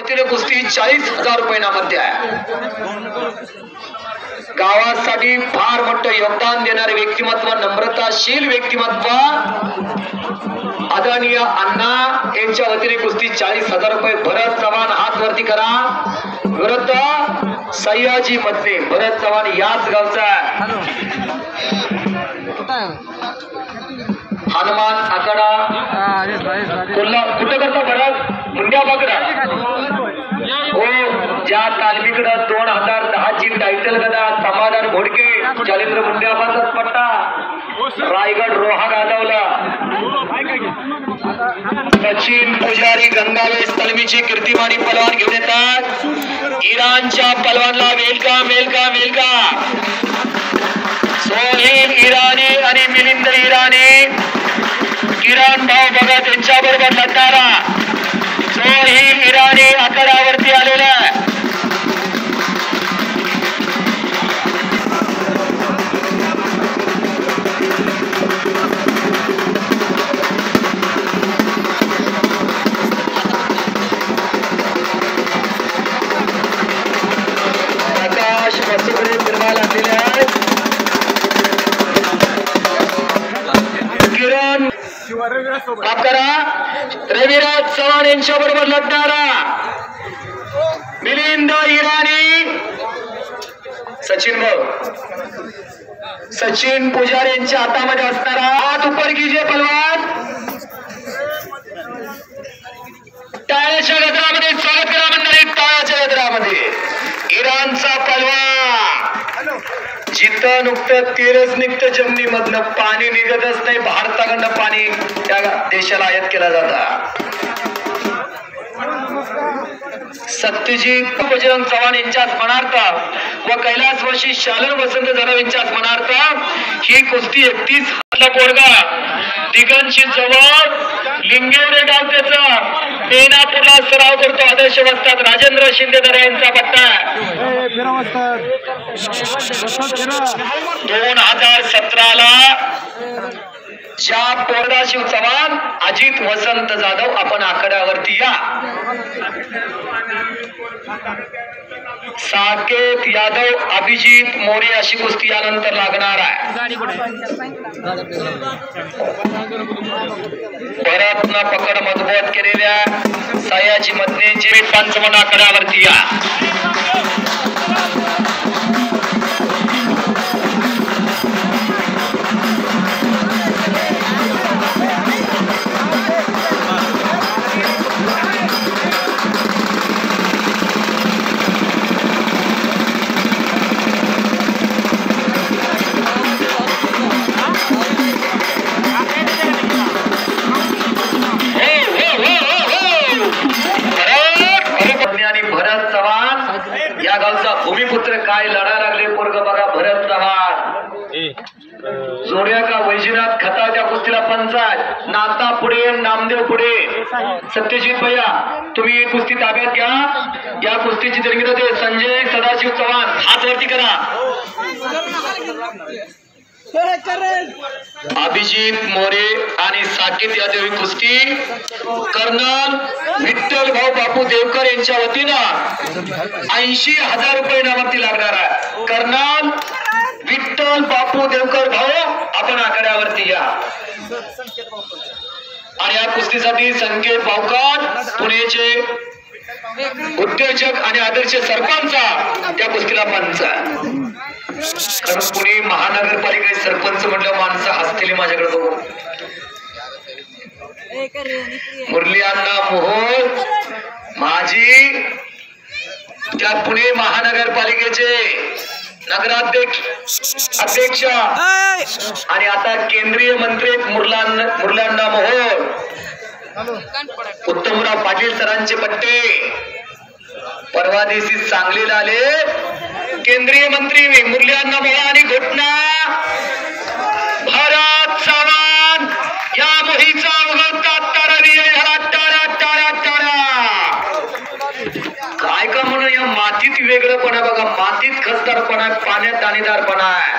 वतीने कुस्ती 40,000 रुपये नामध्य आहे. गावासाठी फार मोठं योगदान देणारे व्यक्तिमत्व, नम्रताशील व्यक्तिमत्व आदरणीय अण्णा यांच्या वतीने कुस्ती 40,000 रुपये. भरत चव्हाण हात वरती करा. विरुद्ध सयाजी मधने भरत चव्हाण याच गावचा हनुमान आकडा कुठं करता भरत मुंड्या बाकडा हो. ज्या तालमीकडे 2010 ची टायटल गदा समाधान घोडके जालिंद्र मुंड्याबाचाच पट्टा रायगड रोहा गाजवला. सचिन पुजारी गंगावेश तालमीची कीर्तिमानी पलवान घेऊन येतात. इराणच्या पलवानला welcome welcome welcome. Sohail Irani आणि मिलिंद इराणी किरण भाऊ बघा त्यांच्या बरोबर लढणारा सोहेल इराणी आकड्यावरती आलेला प्रकाश मसुगरे फिरवायला आलेले आहेत. किरण करा रविराज चव्हाण यांच्या बरोबर लढणारा मिलिंद इराणी सचिन भाऊ सचिन पुजारी यांच्या हातामध्ये असणारा हात उपर कीजिए पलवान. टाळ्याच्या गजरामध्ये स्वागत करा मंडळी. टाळ्याच्या गजरामध्ये इराणचा पलवान. जिथं नुकतं तेरच निघतं जमिनीमधनं पाणी निघतच नाही. भारताकडनं पाणी त्या देशाला आयात केला जाता. सत्यजित बजरंग चव्हाण यांच्या स्मरणार्थ व कैलासवासी शालन वसंत जाधव यांच्या स्मरणार्थ ही कुस्ती 31 पोरगा दिगंशी जवळ लिंगेवडे गाव त्याचा बेनापूरला सराव करतो. आदर्श वस्तात राजेंद्र शिंदे दरा यांचा पट्टा 2017ला ज्या पोरगा शिव चव्हाण अजित वसंत जाधव आपण आकड्यावरती या. साकेत यादव अभिजित मोरे अशी कुस्ती यानंतर लागणार आहे. भरतनं पकड मजबूत केलेल्या सयाजी मधने जे पंचमन आकड्यावरती या. भूमिपुत्र काय लढा लागले पोरग बघा. भरत चव्हाण जोड्या का वैजनाथ खताच्या कुस्तीला पंचायत नाता पुढे नामदेव पुढे. सत्यजित भैया तुम्ही कुस्ती ताब्यात घ्या. या कुस्तीची निर्मिती संजय सदाशिव चव्हाण हात वरती करा. अभिजित मोरे आणि साकेत यादव कुस्ती कर्नल विठ्ठल भाऊ बापू देवकर यांच्या वतीनं 80,000 रुपये नामावरती लागणार आहे. कर्नल विठ्ठल बापू देवकर भाऊ आपण आकड्यावरती या. आणि या कुस्तीसाठी संकेत भाऊकर पुणेचे उद्योजक आणि आदर्श सरपंच त्या कुस्तीला पंच. कारण पुणे महानगरपालिकेचे सरपंच म्हटलं माणसं हसतील माझ्याकडे बघून. मुरली अण्णा मोहोळ माझी त्या पुणे महानगरपालिकेचे नगराध्यक्ष आणि आता केंद्रीय मंत्री मुरलांना मोहोळ उत्तमराव पाटील सरांचे पट्टे परवा दिवशी सांगलीला आले. केंद्रीय मंत्री मुरलीअण्णा मोहोळ आणि घटना भरत चव्हाण या मोहीचा उगवता काय का म्हणून या मातीत वेगळंपणा बघा. मातीत खसदारपणा पाण्यात दाणेदारपणा आहे.